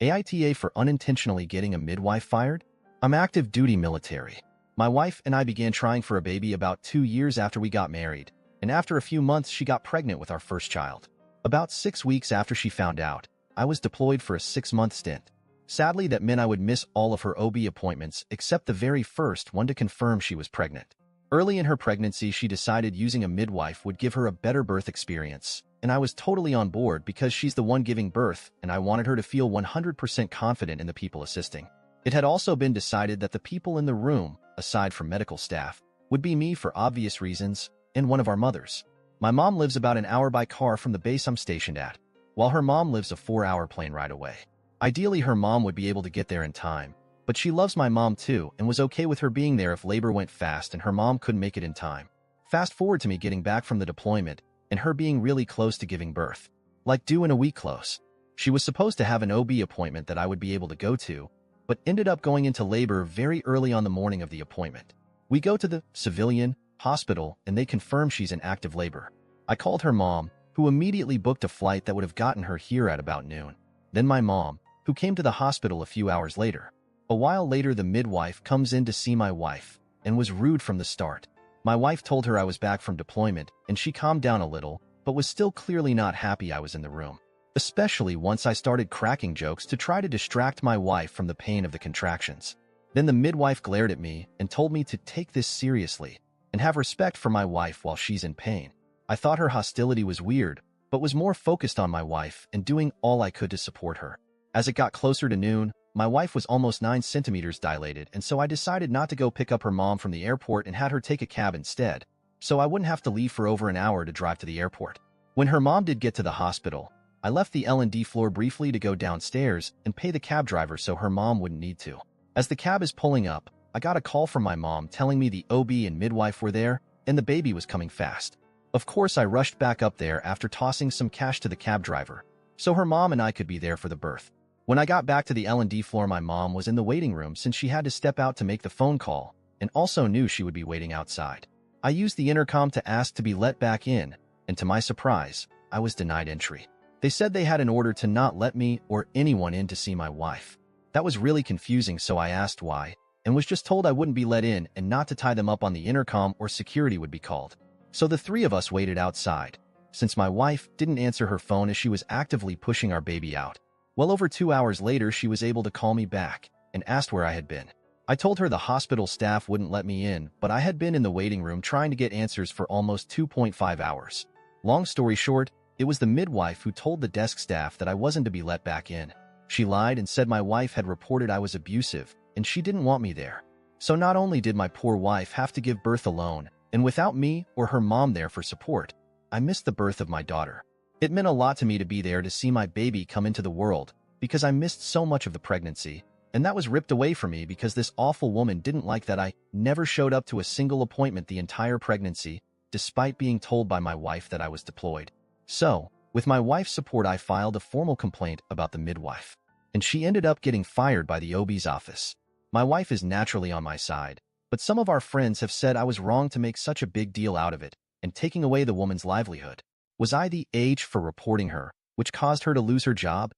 AITA for unintentionally getting a midwife fired? I'm active duty military. My wife and I began trying for a baby about 2 years after we got married, and after a few months she got pregnant with our first child. About 6 weeks after she found out, I was deployed for a 6-month stint. Sadly, that meant I would miss all of her OB appointments except the very first one to confirm she was pregnant. Early in her pregnancy, she decided using a midwife would give her a better birth experience, and I was totally on board because she's the one giving birth and I wanted her to feel 100% confident in the people assisting. It had also been decided that the people in the room, aside from medical staff, would be me for obvious reasons and one of our mothers. My mom lives about an hour by car from the base I'm stationed at, while her mom lives a 4-hour plane ride away. Ideally, her mom would be able to get there in time, but she loves my mom too and was okay with her being there if labor went fast and her mom couldn't make it in time. Fast forward to me getting back from the deployment and her being really close to giving birth. Like due in a week close. She was supposed to have an OB appointment that I would be able to go to, but ended up going into labor very early on the morning of the appointment. We go to the civilian hospital and they confirm she's in active labor. I called her mom, who immediately booked a flight that would have gotten her here at about noon. Then my mom, who came to the hospital a few hours later. A while later, the midwife comes in to see my wife and was rude from the start. My wife told her I was back from deployment and she calmed down a little, but was still clearly not happy I was in the room. Especially once I started cracking jokes to try to distract my wife from the pain of the contractions. Then the midwife glared at me and told me to take this seriously and have respect for my wife while she's in pain. I thought her hostility was weird, but was more focused on my wife and doing all I could to support her. As it got closer to noon, my wife was almost 9 centimeters dilated, and so I decided not to go pick up her mom from the airport and had her take a cab instead, so I wouldn't have to leave for over an hour to drive to the airport. When her mom did get to the hospital, I left the L&D floor briefly to go downstairs and pay the cab driver so her mom wouldn't need to. As the cab is pulling up, I got a call from my mom telling me the OB and midwife were there and the baby was coming fast. Of course, I rushed back up there after tossing some cash to the cab driver, so her mom and I could be there for the birth. When I got back to the L&D floor, my mom was in the waiting room since she had to step out to make the phone call and also knew she would be waiting outside. I used the intercom to ask to be let back in, and to my surprise, I was denied entry. They said they had an order to not let me or anyone in to see my wife. That was really confusing, so I asked why, and was just told I wouldn't be let in and not to tie them up on the intercom or security would be called. So the three of us waited outside, since my wife didn't answer her phone as she was actively pushing our baby out. Well over 2 hours later, she was able to call me back and asked where I had been. I told her the hospital staff wouldn't let me in, but I had been in the waiting room trying to get answers for almost 2.5 hours. Long story short, it was the midwife who told the desk staff that I wasn't to be let back in. She lied and said my wife had reported I was abusive and she didn't want me there. So not only did my poor wife have to give birth alone, and without me or her mom there for support, I missed the birth of my daughter. It meant a lot to me to be there to see my baby come into the world because I missed so much of the pregnancy, and that was ripped away from me because this awful woman didn't like that I never showed up to a single appointment the entire pregnancy, despite being told by my wife that I was deployed. So, with my wife's support, I filed a formal complaint about the midwife, and she ended up getting fired by the OB's office. My wife is naturally on my side, but some of our friends have said I was wrong to make such a big deal out of it and taking away the woman's livelihood. Was I the age for reporting her, which caused her to lose her job?